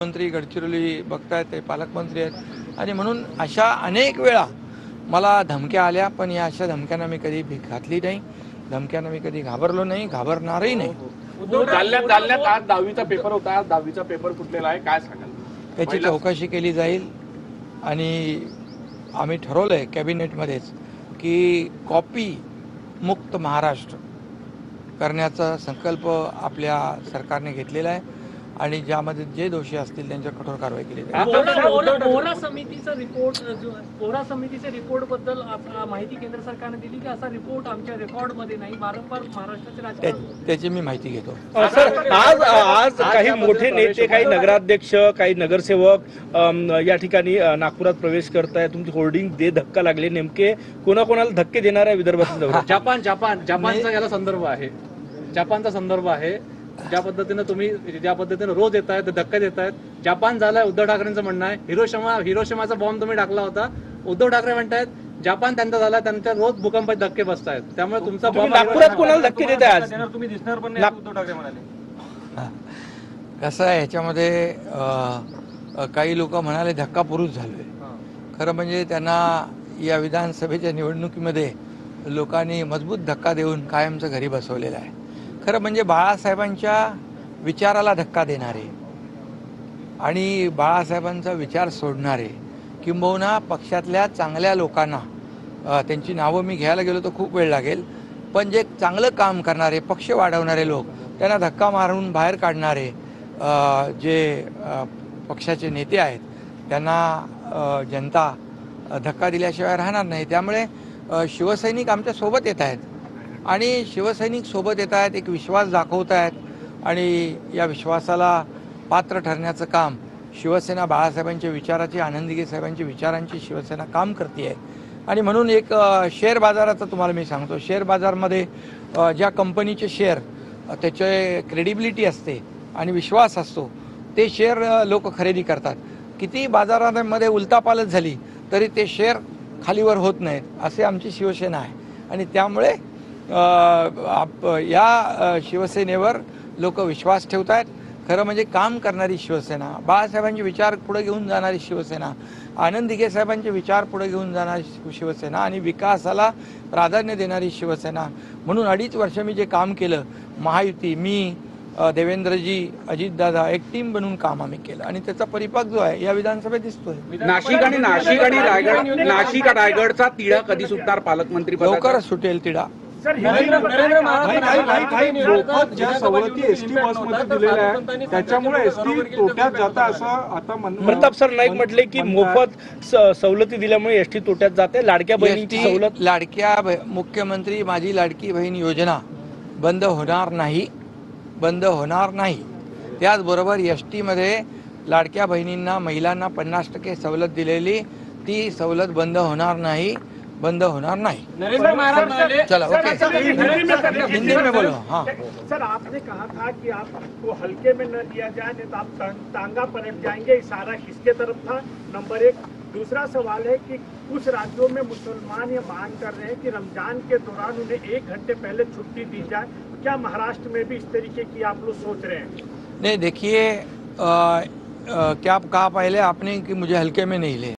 मंत्री गडचिरोली बघतायत, ते पालकमंत्री आहेत आणि म्हणून अशा अनेक वेळा मला धमक्या आल्या, पण या अशा धमक्यांना मी कधी भीक घातली नाही. धमक्यांना मी कधी घाबरलो नाही, घाबरणारही नाही. जालन्यात आज 10वीचा पेपर होता. आज 10वीचा पेपर फुटलेला आहे, काय सांगाल? त्याची चौकशी केली जाईल आणि आम्ही ठरवलंय कॅबिनेटमध्येच की कॉपी मुक्त महाराष्ट्र करण्याचा संकल्प आपल्या सरकारने घेतलेला आहे आणि ज्यामध्ये जे दोषी असतील त्यांच्यावर कठोर कारवाई केली जाईल. पोहरा समितीच्या रिपोर्ट बद्दल माहिती केंद्र सरकारने दिली की असा रिपोर्ट आमच्या रेकॉर्डमध्ये नाही. वारंवार महाराष्ट्राचे राजकारण त्याची मी माहिती घेतो. सर, आज काही मोठे नेते, काही नगराध्यक्ष, काही नगरसेवक या ठिकाणी नागपुरात प्रवेश करताय. तुमची होर्डिंग दे धक्का लागले, नेमके कोणाकोणाला धक्के देणार आहे विदर्भातील दौऱ्यात? जपानचा याला संदर्भ आहे. जपानचा संदर्भ आहे. ज्या पद्धतीने रोज येत आहेत, धक्का देत आहेत. जपान झालाय. उद्धव ठाकरेंचं म्हणणं आहे हिरोशिमाचा बॉम्ब तुम्ही टाकला होता. उद्धव ठाकरे म्हणतायत जपान त्यांचा झाला, त्यांच्या रोज भूकंपाचे धक्के बसतायत. त्यामुळे तुमचा बॉम्ब नागपुरात कोणाला धक्के देत आहे आज? तुम्ही दिसणार पण नाही, उद्धव ठाकरे म्हणाले. कसं आहे, ह्याच्यामध्ये काही लोक म्हणाले धक्कापुरुष झालोय. खरं म्हणजे त्यांना या विधानसभेच्या निवडणुकीमध्ये लोकांनी मजबूत धक्का देऊन कायमचं घरी बसवलेलं आहे. खरं म्हणजे बाळासाहेबांच्या विचाराला धक्का देणारे आणि बाळासाहेबांचा विचार सोडणारे, किंबहुना पक्षातल्या चांगल्या लोकांना, त्यांची नावं मी घ्यायला गेलो तर खूप वेळ लागेल, पण जे चांगलं काम करणारे, पक्ष वाढवणारे लोक, त्यांना धक्का मारून बाहेर काढणारे जे पक्षाचे नेते आहेत, त्यांना जनता धक्का दिल्याशिवाय राहणार नाही. त्यामुळे शिवसैनिक आमच्या सोबत येत आहेत आणि शिवसैनिक सोबत येत आहेत, एक विश्वास दाखवत आहेत आणि या विश्वासाला पात्र ठरण्याचं काम शिवसेना बाळासाहेबांच्या विचाराची, आनंदीगे साहेबांच्या विचारांची शिवसेना काम करते आहे. आणि म्हणून एक शेअर बाजाराचं तुम्हाला मी सांगतो, शेअर बाजारमध्ये ज्या कंपनीचे शेअर, त्याचे क्रेडिबिलिटी असते आणि विश्वास असतो, ते शेअर लोक खरेदी करतात. किती बाजारामध्ये उलथापालथ झाली तरी ते शेअर खालीवर होत नाहीत, असे आमची शिवसेना आहे. आणि त्यामुळे या शिवसेनेवर लोक विश्वास ठेवत आहेत. खरं म्हणजे काम करणारी शिवसेना, बाळासाहेबांचे विचार पुढे घेऊन जाणारी शिवसेना, आनंद दिघे साहेबांचे विचार पुढे घेऊन जाणारी शिवसेना आणि विकासाला प्राधान्य देणारी शिवसेना. म्हणून 2.5 वर्ष मी जे काम केलं, महायुती, मी, देवेंद्रजी, अजितदादा, एक टीम बनवून काम आम्ही केलं आणि त्याचा परिपाक जो आहे या विधानसभेत दिसतोय. नाशिक रायगडचा तिढा कधी सुटणार? पालकमंत्री लवकरच सुटेल तिढा. ज्या सवलती एसटी बसमध्ये दिलेल्या आहेत त्याच्यामुळे एसटी तोट्यात जाता असं आता प्रताप सर नाईक म्हटले की मोफत सवलती दिल्यामुळे एसटी तोट्यात जाते. लाडक्या बहिणीची सवलत, मुख्यमंत्री माझी लाडकी बहीण योजना बंद होणार नाही, बंद होणार नाही. त्याचबरोबर एसटीमध्ये लाडक्या बहिणींना, महिलांना 50% सवलत दिलेली, ती सवलत बंद होणार नाही, बंद होणार नाही. चलो ओके, हिंदी में बोलो. हाँ सर, आपने कहा था कि आपको हल्के में न लिया जाए, नहीं तो आप टांगा पलट जाएंगे. इशारा किसके तरफ था? नंबर 1. दूसरा सवाल है कि कुछ राज्यों में मुसलमान ये मांग कर रहे हैं कि रमजान के दौरान उन्हें 1 घंटे पहले छुट्टी दी जाए. क्या महाराष्ट्र में भी इस तरीके की आप लोग सोच रहे हैं? नहीं, देखिए, क्या कहा पहले आपने कि मुझे हल्के में नहीं ले.